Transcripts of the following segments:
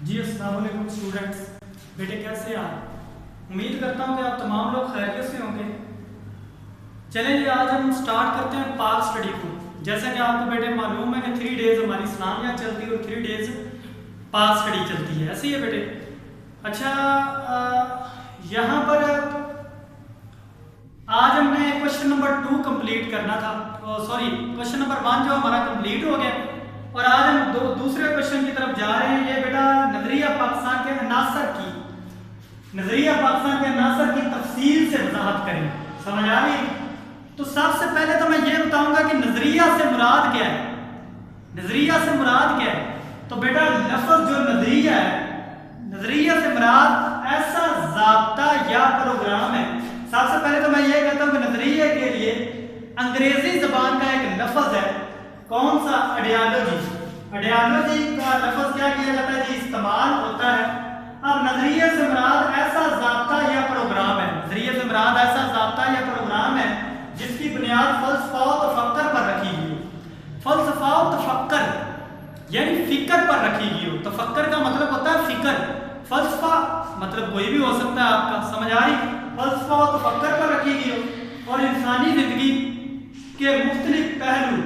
जी अस्सलाम वालेकुम स्टूडेंट्स। बेटे कैसे आप? उम्मीद करता हूँ कि आप तमाम लोग खैरियत से होंगे। चलें जी, आज हम स्टार्ट करते हैं पाक स्टडी को। जैसा कि आपको बेटे मालूम है कि 3 डेज़ हमारी इस्लामिया चलती है और 3 डेज़ पाक स्टडी चलती है, ऐसे ही है बेटे। अच्छा, यहाँ पर आज हमने क्वेश्चन नंबर 2 कंप्लीट करना था। सॉरी, क्वेश्चन नंबर 1 जो हमारा कंप्लीट हो गया और आज हम दूसरे क्वेश्चन की तरफ जा रहे हैं। ये बेटा नजरिया पाकिस्तान के अनासर की तफसील से वजाहत करें। समझ आ रही है? तो सबसे पहले तो मैं ये बताऊंगा कि नजरिया से मुराद क्या है। नजरिया से मुराद क्या है? तो बेटा लफ्ज जो नजरिया है, नजरिया से मुराद ऐसा ज़ाब्ता या प्रोग्राम है। सबसे पहले तो मैं ये कहता हूं कि नजरिए के लिए अंग्रेजी जबान का एक लफ्ज है, कौन सा? आइडियोलॉजी। आइडियोलॉजी का लफ्ज क्या किया जाता है जी? इस्तेमाल होता है। अब नजरिए से मुराद ऐसा ज़ाब्ता या प्रोग्राम है, नजरिए से मुराद ऐसा ज़ाब्ता या प्रोग्राम है जिसकी बुनियाद फलसफा और तफक्कर पर रखी गई हो। फलसफा और तफक्कर यानी फिक्र पर रखी गई हो। तफक्कर का मतलब होता है फिक्र, फलसफा मतलब कोई भी हो सकता है आपका, समझ आ रही? फलसफा और तफक्कर पर रखी गई हो और इंसानी जिंदगी के मुख्तलिफ पहलू,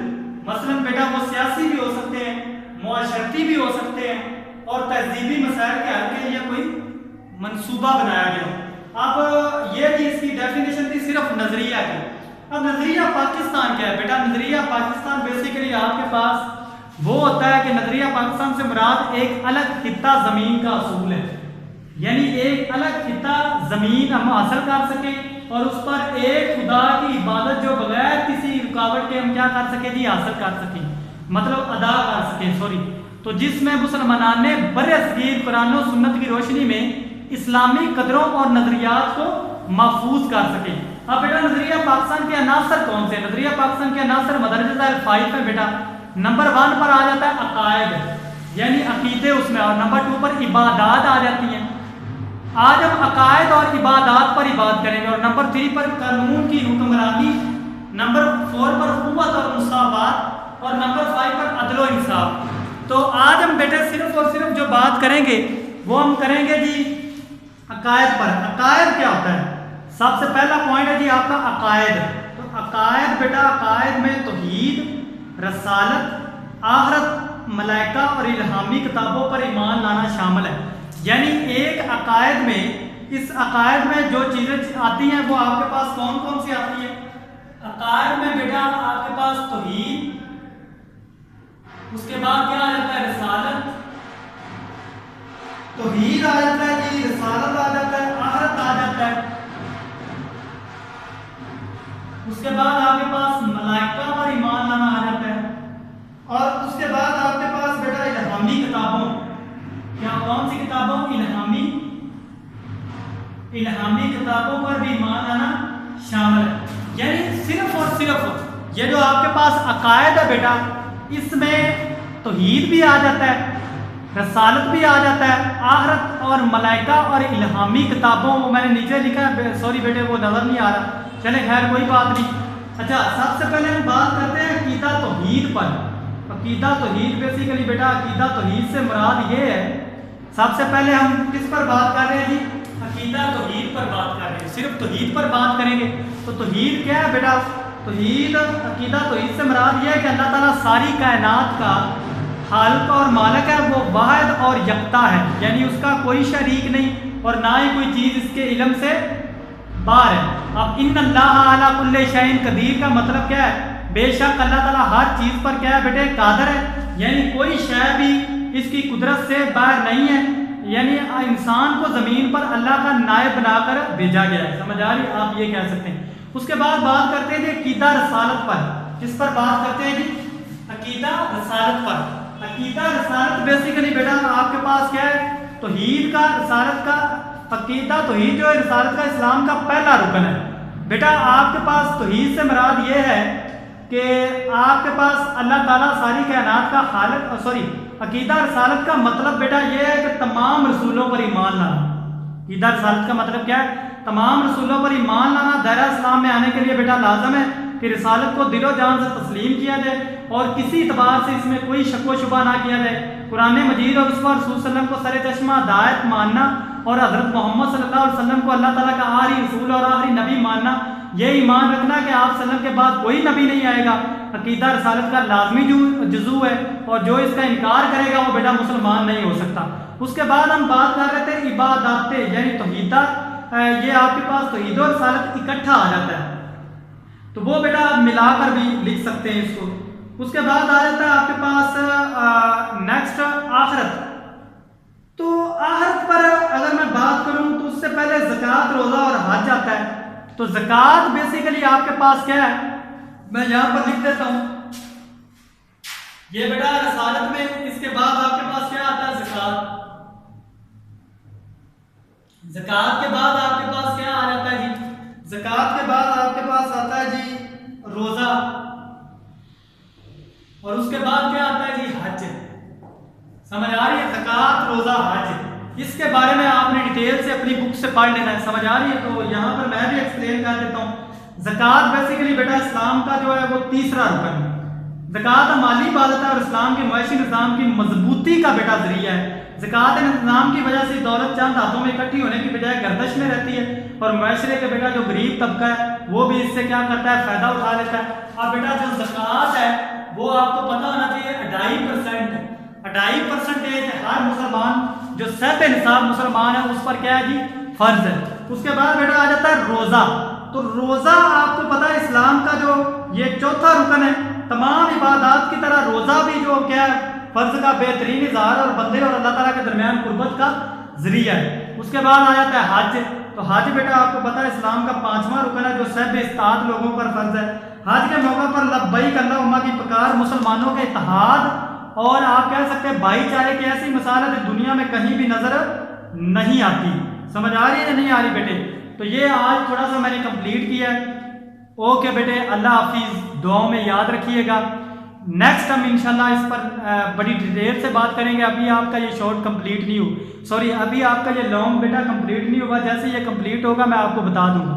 मसलन बेटा वो सियासी भी हो सकते हैं, मुआशरती भी हो सकते हैं और तहजीबी मसाइल के हल के लिए कोई मंसूबा बनाया गया। अब ये थी इसकी डेफिनेशन थी सिर्फ नजरिया की। अब नजरिया पाकिस्तान क्या है बेटा? नजरिया पाकिस्तान बेसिकली आपके पास वो होता है कि नजरिया पाकिस्तान से मुराद एक अलग खित्ता जमीन का असूल है, यानी एक अलग खित्ता जमीन हम हासिल कर सकें और उस पर एक खुदा की इबादत जो बगैर किसी रुकावट के हम क्या कर सके जी? हासिल कर सकें, मतलब अदा कर सकें। सॉरी, तो जिसमें मुसलमानों ने बरसगीर कुरान और सुन्नत की रोशनी में इस्लामी कदरों और नजरियात को महफूज कर सके। अब बेटा नजरिया पाकिस्तान के अनासर कौन से? नजरिया पाकिस्तान के अनासर मदरजा 5 में बेटा नंबर 1 पर आ जाता है अकायद यानी अकीदे उसमें, और नंबर 2 पर इबादात आ जाती हैं। आज हम अकायद और इबादात पर ही बात करेंगे। और नंबर 3 पर कानून की हुक्मरानी, नंबर 4 पर हुकूमत और मुसावात और नंबर 5 पर अदल व इंसाफ। तो आज हम बेटे सिर्फ और सिर्फ जो बात करेंगे वो हम करेंगे जी अकायद पर। अकायद क्या होता है? सबसे पहला पॉइंट है जी आपका अकायद। तो अकायद बेटा, अकायद में तौहीद, रसालत, आखिरत, मलाइका और इल्हामी किताबों पर ईमान लाना शामिल है। यानी एक अकायद में, इस अकायद में जो चीज़ें आती हैं वो आपके पास कौन कौन सी आती हैं? अकायद में बेटा आपके पास तौहीद, उसके बाद क्या आ जाता है? रिसालत, तौहीद आ जाता है जी, रिसालत आ जाता है, आखिरत आ जाता है। उसके बाद आपके पास मलाइका और ईमान लाना आ जाता है। और उसके बाद आपके पास बेटा इल्हामी किताबों, क्या कौन सी किताबों? इल्हामी किताबों पर भी ईमान लाना शामिल है। यानी सिर्फ और सिर्फ ये जो आपके पास अकायद है बेटा, इसमें तौहीद भी आ जाता है, रसालत भी आ जाता है, आखिरत और मलाइका और इल्हामी किताबों, वो मैंने नीचे लिखा है, सॉरी बेटे वो नजर नहीं आ रहा, चले खैर कोई बात नहीं। अच्छा, सबसे पहले हम बात करते हैं अकीदा तौहीद पर। अकीदा तौहीद बेसिकली बेटा, अकीदा तौहीद से मुराद ये है, सबसे पहले हम किस पर बात कर रहे हैं जी? अकीदा तौहीद पर बात कर रहे हैं, सिर्फ तौहीद पर बात करेंगे। तो तौहीद क्या है बेटा? तौहीद, अकीदा तौहीद से मुराद ये है कि अल्लाह ताला सारी कायनात का खालिक और मालिक है, वो वाहिद और यकता है, यानी उसका कोई शरीक नहीं और ना ही कोई चीज़ इसके इल्म से बाहर है। अब इन्नल्लाह अला कुल्ली शैइन कदीर का मतलब क्या है? बेशक अल्लाह ताला हर चीज़ पर क्या है बेटे? कादिर है, यानी कोई शय भी इसकी कुदरत से बाहर नहीं है। यानी इंसान को ज़मीन पर अल्लाह का नायब बनाकर भेजा गया है। समझ आ रही? आप ये कह सकते हैं। उसके बाद बात करते हैं जी अकीदा रसालत पर। किस पर बात करते हैं जी? अकीदा रसालत पर। अकीदा रसालत बेसिकली बेटा आपके पास क्या है? तौहीद का, रसालत का, अकीदा तौहीद जो है रसालत का इस्लाम का पहला रुकन है। बेटा आपके पास तौहीद से मुराद ये है कि आपके पास अल्लाह ताला सारी कायनात का खालिक, सॉरी अकीदा रसालत का मतलब बेटा ये है कि तमाम रसूलों पर ईमान लाना। अकीदा रसालत का मतलब क्या है? तमाम रसूलों पर ईमान लाना। दायरा इस्लाम में आने के लिए बेटा लाजम है कि रिसालत को दिलो जान से तस्लीम किया जाए और किसी एतबार से इसमें कोई शक व शुबा ना किया जाए, कुरान मजीद और उस पर रसूल सल्लल्लाहु अलैहि वसल्लम को सरे चश्मा हिदायत मानना और हज़रत मोहम्मद सल्लल्लाहु अलैहि वसल्लम को अल्लाह ताला का आखिरी रसूल और आखिरी नबी मानना, ये ईमान रखना कि आप सल्लम के बाद कोई नबी नहीं आएगा, अकीदा रसालत का लाजमी जुजू है, और जो इसका इनकार करेगा वो बेटा मुसलमान नहीं हो सकता। उसके बाद हम बात कर रहे थे इबादत यानी तौहीद, ये आपके पास तौहीद और रसालत इकट्ठा आ जाता है, तो वो बेटा आप मिलाकर भी लिख सकते हैं इसको। उसके बाद आ जाता है आपके पास नेक्स्ट आखिरत। तो आखिरत पर अगर मैं बात करूं तो उससे पहले ज़कात, रोज़ा और हज आता है। तो ज़कात बेसिकली आपके पास क्या है, मैं यहां पर लिख देता हूं, ये बेटा रसालत में इसके बाद आपके पास क्या आता है, ज़कात। ज़कात के बाद आपके पास क्या आ जाता है जी, ज़कात के बाद आपके पास आता है जी रोज़ा, और उसके बाद क्या आता है जी हज। समझ आ रही है, ज़कात, रोज़ा, हज, इसके बारे में आपने डिटेल से अपनी बुक से पढ़ लेना है। समझ आ रही है, तो यहाँ पर मैं भी एक्सप्लेन कर देता हूँ। ज़कात बेसिकली बेटा इस्लाम का जो है वो तीसरा रुकन है। ज़कात माली इबादत है और इस्लाम के मुआशी निज़ाम की मजबूती का बेटा जरिया है। ज़कात निज़ाम की वजह से दौलत चंद हाथों में इकट्ठी होने की बजाय गर्दश में रहती है, और मुआशरे के बेटा जो गरीब तबका है वो भी इससे क्या करता है, फ़ायदा उठा लेता है। अब बेटा जो ज़कात है वो आपको पता होना चाहिए 2.5%, 2.5% हर मुसलमान जो सत निसाब मुसलमान है उस पर क्या है जी, फर्ज है। उसके बाद बेटा आ जाता है रोज़ा। तो रोज़ा आपको पता है इस्लाम का जो ये चौथा रुकन है, तमाम इबादत की तरह रोज़ा भी जो क्या है फर्ज का बेहतरीन इजहार और बंदे और अल्लाह ताला के दरमियान कुर्बत का जरिया है। उसके बाद आ जाता है हज। तो हज बेटा आपको पता है इस्लाम का 5वां रुकन है जो सब इस्तात लोगों पर फर्ज है। हज के मौका पर लब्बैक अल्लाहुम्मा की पुकार मुसलमानों के इत्तेहाद और आप कह सकते हैं भाईचारे की ऐसी मिसाल है जो दुनिया में कहीं भी नजर नहीं आती। समझ आ रही है या नहीं आ रही बेटे? तो ये आज थोड़ा सा मैंने कंप्लीट किया है। ओके बेटे, अल्लाह हाफिज, दुआओं में याद रखिएगा। नेक्स्ट हम इंशाल्लाह इस पर बड़ी डिटेल से बात करेंगे। अभी आपका ये शॉर्ट कंप्लीट नहीं हो, सॉरी अभी आपका ये लॉन्ग बेटा कंप्लीट नहीं हुआ, जैसे ये कंप्लीट होगा मैं आपको बता दूंगा।